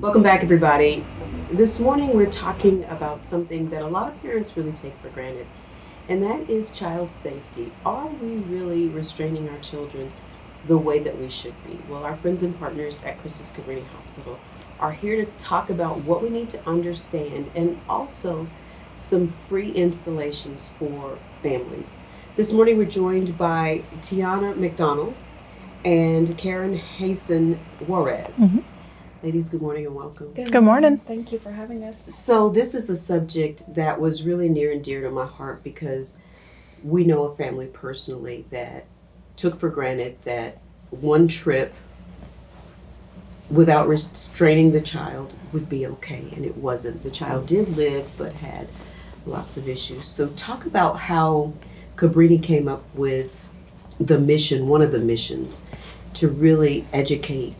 Welcome back, everybody. This morning we're talking about something that a lot of parents really take for granted, and that is child safety. Are we really restraining our children the way that we should be? Well, our friends and partners at Christus Cabrini Hospital are here to talk about what we need to understand and also some free installations for families. This morning we're joined by Tiuana McDonald and Karen Hayson-Juarez. Mm-hmm. Ladies, good morning and welcome. Good morning. Thank you for having us. So this is a subject that was really near and dear to my heart because we know a family personally that took for granted that one trip without restraining the child would be okay, and it wasn't. The child did live but had lots of issues. So talk about how Cabrini came up with the mission, one of the missions, to really educate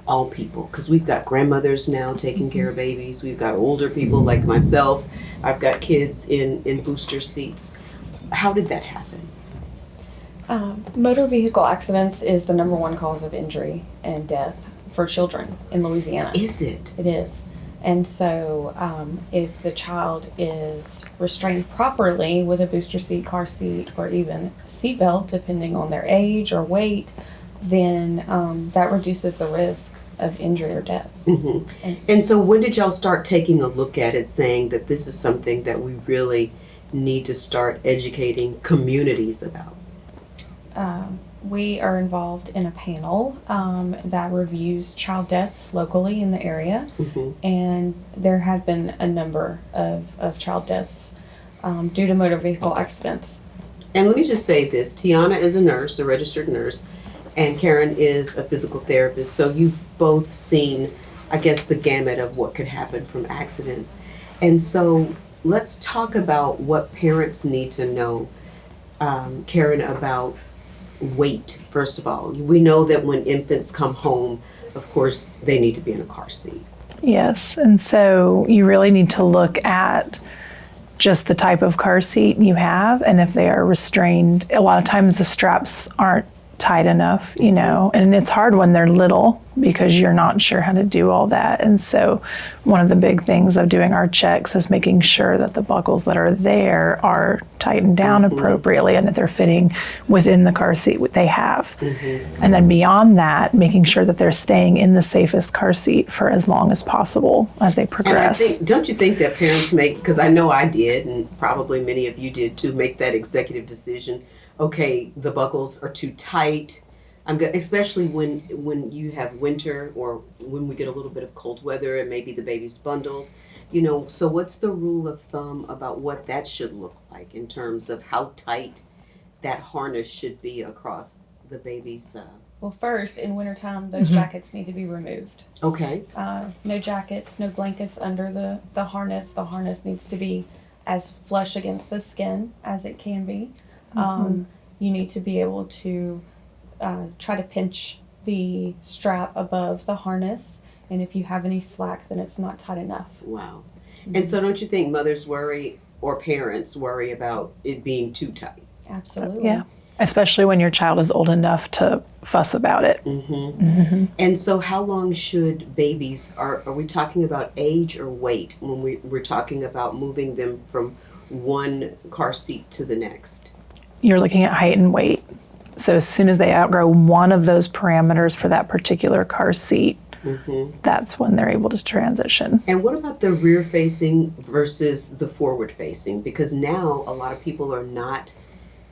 all people, because we've got grandmothers now taking care of babies, we've got older people like myself, I've got kids in booster seats. How did that happen? Motor vehicle accidents is the number one cause of injury and death for children in Louisiana. Is it? It is. And so if the child is restrained properly with a booster seat, car seat, or even seatbelt, depending on their age or weight, then that reduces the risk of injury or death. Mm-hmm. And so when did y'all start taking a look at it, saying that this is something that we really need to start educating communities about? We are involved in a panel that reviews child deaths locally in the area, and there have been a number of child deaths due to motor vehicle accidents. And let me just say this, Tiuana is a nurse, a registered nurse, and Karen is a physical therapist, so you've both seen, I guess, the gamut of what could happen from accidents. And so let's talk about what parents need to know, Karen, about weight, first of all. We know that when infants come home, of course, they need to be in a car seat. Yes, and so you really need to look at just the type of car seat you have, and if they are restrained. A lot of times the straps aren't tight enough, and it's hard when they're little because you're not sure how to do all that. And so one of the big things of doing our checks is making sure that the buckles that are there are tightened down appropriately and that they're fitting within the car seat they have. And then beyond that, making sure that they're staying in the safest car seat for as long as possible as they progress. And I think, don't you think that parents make, because I know I did, and probably many of you did too, make that executive decision, okay, the buckles are too tight. Especially when you have winter or when we get a little bit of cold weather and maybe the baby's bundled. So what's the rule of thumb about what that should look like in terms of how tight that harness should be across the baby's? Well, first, in wintertime, those jackets need to be removed. Okay. No jackets, no blankets under the harness. The harness needs to be as flush against the skin as it can be. You need to be able to try to pinch the strap above the harness, and if you have any slack, then it's not tight enough. Wow. And so don't you think mothers worry or parents worry about it being too tight? Absolutely. Yeah, especially when your child is old enough to fuss about it. And so how long should babies, are we talking about age or weight when we're talking about moving them from one car seat to the next? You're looking at height and weight. So as soon as they outgrow one of those parameters for that particular car seat, that's when they're able to transition. And what about the rear facing versus the forward facing? Because now a lot of people are not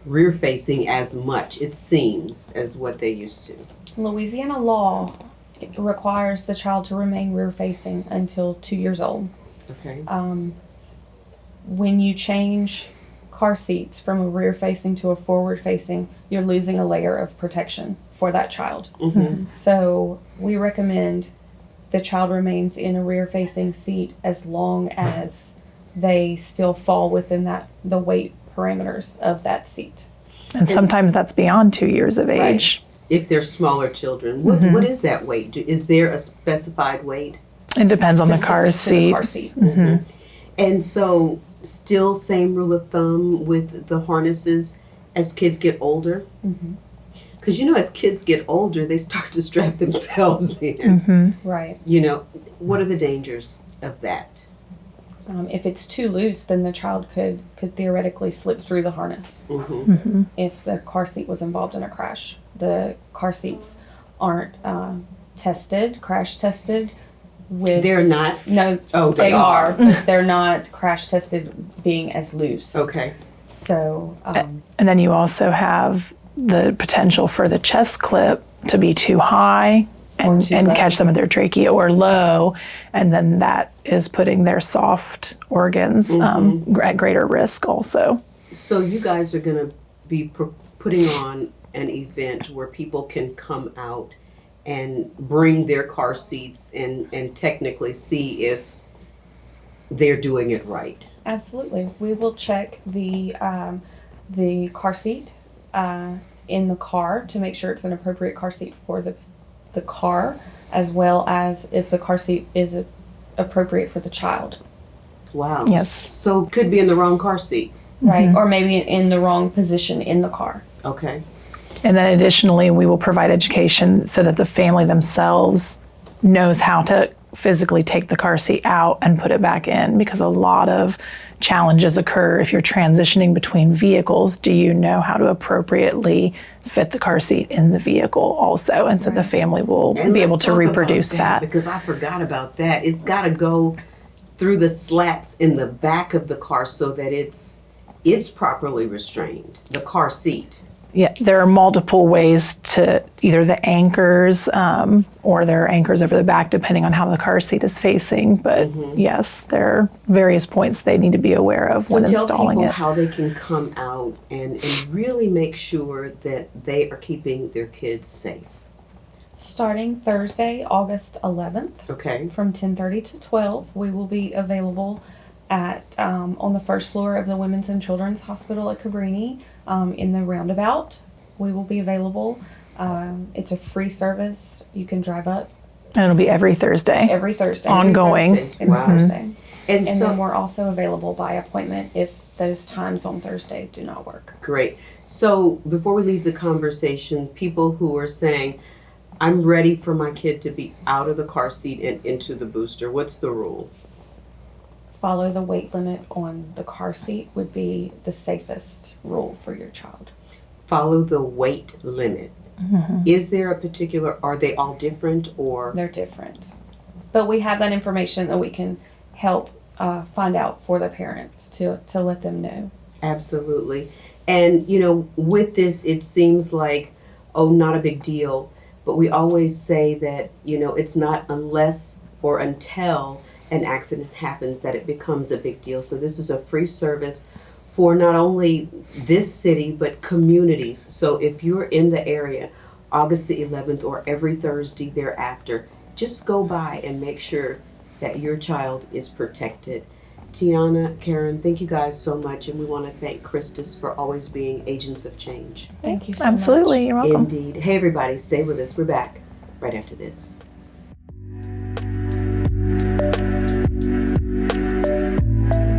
rear facing as much, it seems, as what they used to. Louisiana law requires the child to remain rear facing until 2 years old. Okay. When you change car seats from a rear facing to a forward facing, you're losing a layer of protection for that child. So we recommend the child remains in a rear facing seat as long as they still fall within the weight parameters of that seat. And sometimes that's beyond 2 years of age. If they're smaller children, what is that weight? Is there a specified weight? It depends on the car seat. And so still same rule of thumb with the harnesses as kids get older? Because, as kids get older, they start to strap themselves in. Mm-hmm. Right. What are the dangers of that? If it's too loose, then the child could theoretically slip through the harness. Mm-hmm. Mm-hmm. If the car seat was involved in a crash, the car seats aren't crash tested. They're not? No, Oh, they are, but they're not crash tested being as loose. Okay. So, And then you also have the potential for the chest clip to be too high and too low. catch some of their trachea, or low, and then that is putting their soft organs at greater risk also. So you guys are going to be putting on an event where people can come out and bring their car seats and technically see if they're doing it right. absolutely, we will check the car seat in the car to make sure it's an appropriate car seat for the car, as well as if the car seat is appropriate for the child. Wow. Yes. So could be in the wrong car seat. Right, or maybe in the wrong position in the car. Okay. And then additionally, we will provide education so that the family themselves knows how to physically take the car seat out and put it back in, because a lot of challenges occur if you're transitioning between vehicles. Do you know how to appropriately fit the car seat in the vehicle also? And so the family will And be able let's to talk reproduce about that. because I forgot about that. It's got to go through the slats in the back of the car so that it's properly restrained, the car seat. Yeah, there are multiple ways to either the anchors or there are anchors over the back depending on how the car seat is facing. But yes, there are various points they need to be aware of when tell installing people it. how they can come out and really make sure that they are keeping their kids safe. Starting Thursday, August 11th, Okay. from 10:30 to 12, we will be available at on the first floor of the Women's and Children's Hospital at Cabrini in the roundabout. We will be available. It's a free service. You can drive up And it'll be every Thursday. every Thursday. Ongoing. Thursday. Every Wow. Thursday. And And so then we're also available by appointment if those times on Thursdays do not work. great. So before we leave the conversation, people who are saying, I'm ready for my kid to be out of the car seat and into the booster, what's the rule? Follow the weight limit on the car seat would be the safest rule for your child. Follow the weight limit. Is there a particular, are they all different or? They're different. But we have that information that we can help find out for the parents to let them know. Absolutely. And, with this, it seems like, not a big deal. But we always say that, it's not unless or until an accident happens that it becomes a big deal. So this is a free service for not only this city, but communities. So if you're in the area, August the 11th or every Thursday thereafter, just go by and make sure that your child is protected. Tiuana, Karen, thank you guys so much. And we want to thank Christus for always being agents of change. Thank you so Absolutely, much. you're welcome. Indeed. Hey, everybody, stay with us. We're back right after this.